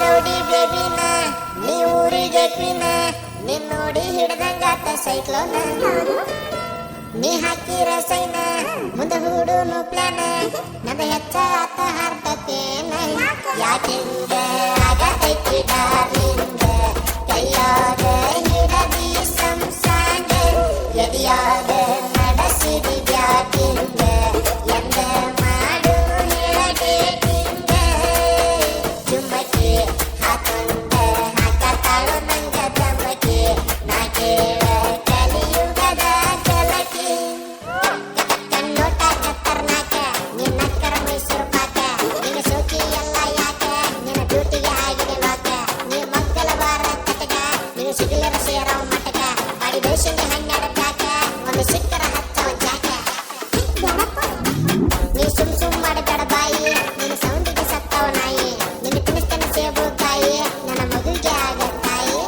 rowdy ಬೇಬಿನ ನೀ ಊರಿಗೆ ಕ್ವೀನ ನಿನ್ ನೋಡಿ ಹಿಡ್ದಂಗಾತ ಸೈಕ್ಲೋನ ನೀ ಹಾಕಿರ ಸೈನ ಮುಂದೆ ಹೂಡುನು ಪ್ಲಾನ ನಂದ ಹೆಚ್ಚ ಆತ ಹಾರ್ತತೇನ ಯಾಕಿಂದ ಆಗತೈತಿ ಡಾರ್ಲಿಂಗ ಕೈಯಾಗ ಹಿಡದಿ ಸಂಸಾಂಗ ಎದಿಯಾಗ ನಡೆಸಿದಿ ಬ್ಯಾಟಿಂಗ ಎಂದ ಮಾಡು ಹೇಳಬೇಕಿಂಗ ಚುಮ್ಮಕಿ ಹಾಕೊಂಡ ಹಾಕತಾಳು ನಂಗ ದಮಕಿ ನಾ ಕೇಳ ಕಲಿಯುಗದ ಕಲಕಿ ಕಣ್ಣೋಟ ಕತ್ತರ್ನಾಕ ನಿನ್ನ ಕರ ಮೈಸೂರು ಪಾಕ ನಿನ್ನ ಸೋಕಿ ಎಲ್ಲ ಯಾಕ ನಿನ್ನ ಡ್ಯೂಟಿಗೆ ಆಗಿದೆ ಲಾಕ ನೀ ಮಗ್ಗಲ ಬಾರ ಕಟಕ ನೀನು ಸಿಗಲರ ಸೇರವ ಮಟಕ ಬಾಡಿ ಬೇಸಿಗೆ ಹನ್ನೆರಡು ಪ್ಯಾಕ ಒಂದು ಸಿಕ್ಕರ ಹಚ್ಚವ ಜಾಕ ನೀ ಸುಮ್ ಮಾಡಬೇಡ ಬಾಯಿ ನಿನ್ನ ಸೌಂಡಿಗೆ ಸತ್ತವ ನಾಯಿ ನಿನ್ನ ತಿನ್ನಿಸ್ತೇನೆ ಸೇಬು ತಾಯಿ ನನ್ನ ಮಗುವಿಗೆ ಆಗ ತಾಯಿ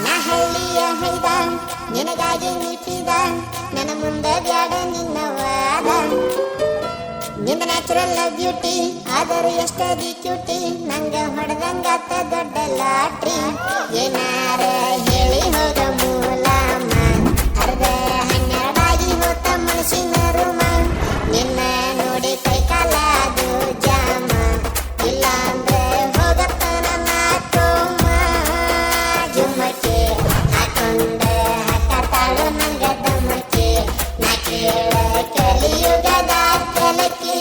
ನಾ ಹಳ್ಳಿಯ ಹೈದ ನಿನಗಾಗಿ ನೀಟಿದ ನನ್ನ ಮುಂದೆ ಬ್ಯಾಡ ನಿನ್ನ ವಾದ ನಿಂದ ನ್ಯಾಚುರಲ್ ಬ್ಯೂಟಿ ಆದರೂ ಎಷ್ಟದಿ ಕ್ಯೂಟಿ ನಂಗ ಹೊಡೆದಂಗಾತ ದೊಡ್ಡ ಲಾಟ್ರಿ ಏನಾರ ಹೇಳಿ ಹೋದ ಮೂಲಮ್ಮ ಅರ್ಧ ಹನ್ನೆರಡಾಗಿ ಹೋತ ಮನಸ್ಸಿನ ರೂಮ ನಿನ್ನ ನೋಡಿ ಕೈ ಕಾಲ ಅದು ಜಾಮ ಇಲ್ಲ ಅಂದ್ರೆ ಹೋಗತ್ತ ನನ್ನ ಕೋಮ ಜುಮ್ಮಕ್ಕೆ ಹಾಕೊಂಡ ಹಾಕತಾಳು ನಂಗ ದಮಕ್ಕೆ ನಾ ಕೇಳ ಕಲಿಯುಗದ ಕಲಕಿ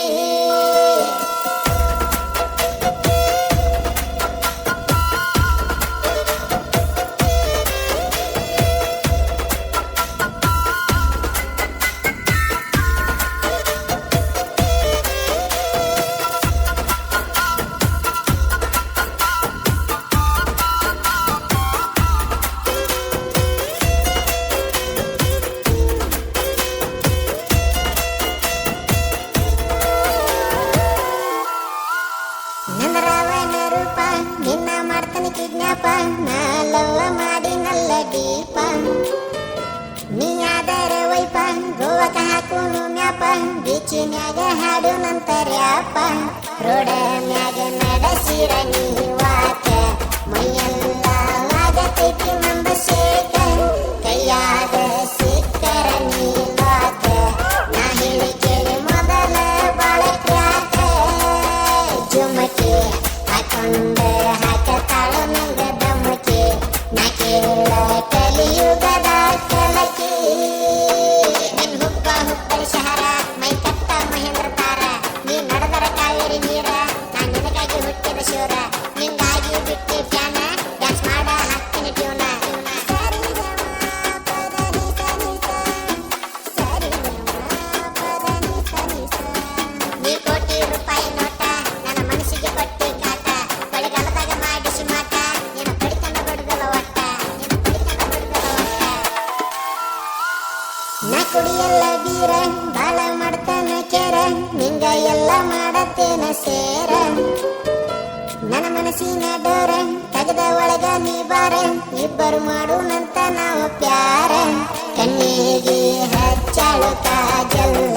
ನನ್ನ ರಾವಣ ರೂಪ ನಿನ್ನ ಮಾಡ್ತಾನೆ ಕಿಡ್ನಾಪ ನಾ ಲವ್ವ ಮಾಡಿ ನಲ್ಲ ದೀಪ ನೀ ಆದರ ವೈಪ ಗೋವಾಕ ಹಾಕುನು ಮ್ಯಾಪ ಬೀಚಿನ್ಯಾಗ ಹಾಡು ನಂತರ್ಯಾಪ ರೋಡ ಮ್ಯಾಗ ನಡೆಸಿರ ನೀವಾಕ ಮೈಯೆಲ್ಲ ಆಗತೈತಿ ನಂಬ ಶೇಕ ಕೈಯಾಗ ಸಿಕ್ಕರ ನೀವಾಕ ನಾ ಹೇಳಿ ಕೇಳಿ ಮೊದಲ ಬಾಳಕ್ಯಾಕ ಜುಮಕಿ ಹಾಕೊಂಡ ಹಾಕತಾಳು ನಂಗ ದಮಕಿ ನಾ ಕೇಳ ಕಲಿಯುಗದ ಕಲಕಿ ನಿನ್ ಹುಬ್ಬಳ್ಳಿ ಶಹರ ಮೈ ಕಟ್ಟ ಮಹೇಂದ್ರ ತಾರ ನೀ ನಡೆದರ ಕಾವೇರಿ ನೀರ ನಾ ನಿನಗಾಗಿ ಹುಟ್ಟಿದ ಶಿವರ ನಿಂಗಾಗಿ ಬಿಟ್ಟಿ ಫ್ಯಾನ ಡ್ಯಾನ್ಸ್ ಮಾಡ ಹಾಕ್ತೀನಿ ಟ್ಯೂನ ನೀ ಕೋಟಿ ರೂಪಾಯಿ ನೋಟ ನನ್ನ ಮನಸ್ಸಿಗೆ ಕೊಟ್ಟಿ ಕಾಟ ಬಳಿಗಾಲದಾಗ ಮಾಡಿಸಿ ಮಾಟ ನಿನ್ನ ಕಡಿತನ ಬಡ್ದಲ ಒಟ್ಟ ನಾ ಕುಡಿಯಲ್ಲ ಬೀರ ಬಾಳ ಮಾಡ್ತಾನ ಕೇರ ನಿಂಗ ಎಲ್ಲ ಮಾಡತ್ತೇನ ಸೇರ ನನ್ನ ಮನಸ್ಸಿನ ಡೋರ ತೆಗೆದ ಒಳಗ ನೀ ಬಾರ ಇಬ್ಬರು ಮಾಡೋಣಂತ ನಾವು ಪ್ಯಾರ ಕಣ್ಣಿಗೆ ಹಚ್ಚಾಳು ಕಾಜಲ್ಲ